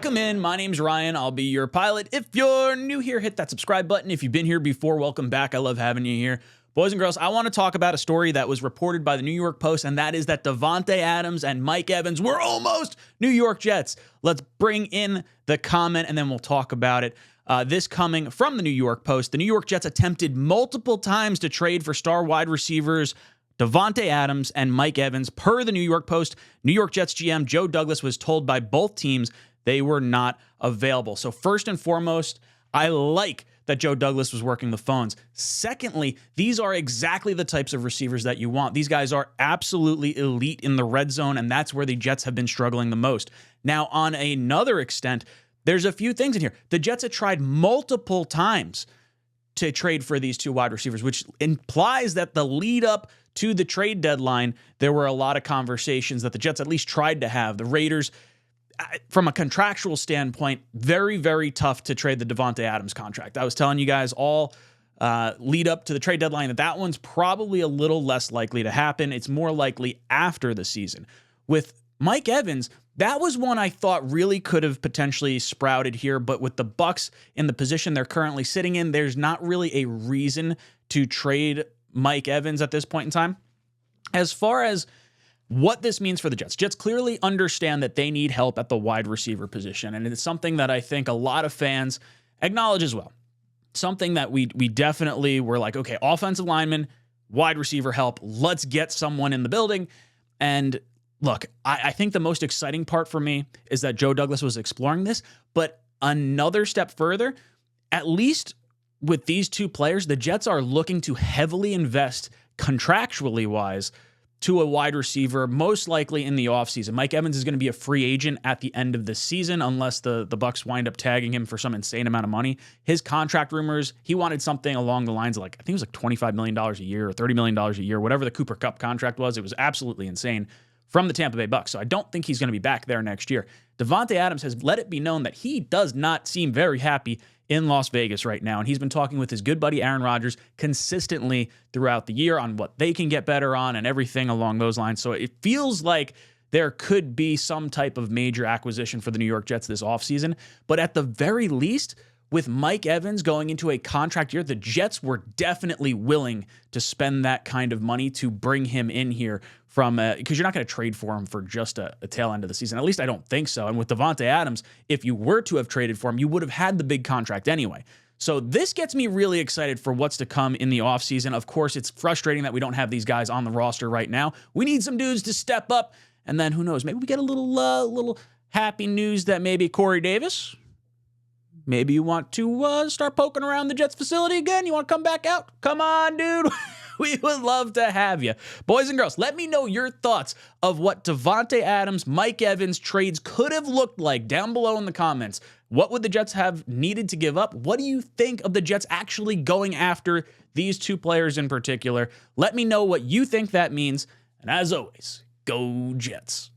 Welcome in. My name's Ryan. I'll be your pilot. If you're new here, hit that subscribe button. If you've been here before, welcome back. I love having you here. Boys and girls, I want to talk about a story that was reported by the New York Post, and that is that Davante Adams and Mike Evans were almost New York Jets. Let's bring in the comment, and then we'll talk about it. This coming from the New York Post. The New York Jets attempted multiple times to trade for star wide receivers Davante Adams and Mike Evans. Per the New York Post, New York Jets GM Joe Douglas was told by both teams they were not available. So first and foremost, I like that Joe Douglas was working the phones. Secondly, these are exactly the types of receivers that you want. These guys are absolutely elite in the red zone, and that's where the Jets have been struggling the most. Now, on another extent, there's a few things in here. The Jets have tried multiple times to trade for these two wide receivers, which implies that the lead up to the trade deadline, there were a lot of conversations that the Jets at least tried to have. The Raiders, from a contractual standpoint, very, very tough to trade the Davante Adams contract. I was telling you guys all lead up to the trade deadline that one's probably a little less likely to happen. It's more likely after the season. With Mike Evans, that was one I thought really could have potentially sprouted here, but with the Bucs in the position they're currently sitting in, there's not really a reason to trade Mike Evans at this point in time. As far as what this means for the Jets, Jets clearly understand that they need help at the wide receiver position, and it's something that I think a lot of fans acknowledge as well. Something that we definitely were like, okay, offensive lineman, wide receiver help, let's get someone in the building. And look, I think the most exciting part for me is that Joe Douglas was exploring this, but another step further, at least with these two players, the Jets are looking to heavily invest contractually wise to a wide receiver, most likely in the offseason. Mike Evans is going to be a free agent at the end of this season unless the Bucs wind up tagging him for some insane amount of money. His contract rumors, he wanted something along the lines of I think it was $25 million a year or $30 million a year, whatever the Cooper Kupp contract was. It was absolutely insane from the Tampa Bay Bucs. So I don't think he's going to be back there next year. Davante Adams has let it be known that he does not seem very happy in Las Vegas right now. And he's been talking with his good buddy Aaron Rodgers consistently throughout the year on what they can get better on and everything along those lines. So it feels like there could be some type of major acquisition for the New York Jets this offseason. But at the very least, with Mike Evans going into a contract year, the Jets were definitely willing to spend that kind of money to bring him in here from because you're not going to trade for him for just a tail end of the season. At least I don't think so. And with Davante Adams, if you were to have traded for him, you would have had the big contract anyway. So this gets me really excited for what's to come in the offseason. Of course, it's frustrating that we don't have these guys on the roster right now. We need some dudes to step up. And then who knows, maybe we get a little happy news that maybe Corey Davis, maybe you want to start poking around the Jets facility again. You want to come back out? Come on, dude. We would love to have you. Boys and girls, let me know your thoughts of what Davante Adams, Mike Evans trades could have looked like down below in the comments. What would the Jets have needed to give up? What do you think of the Jets actually going after these two players in particular? Let me know what you think that means. And as always, go Jets.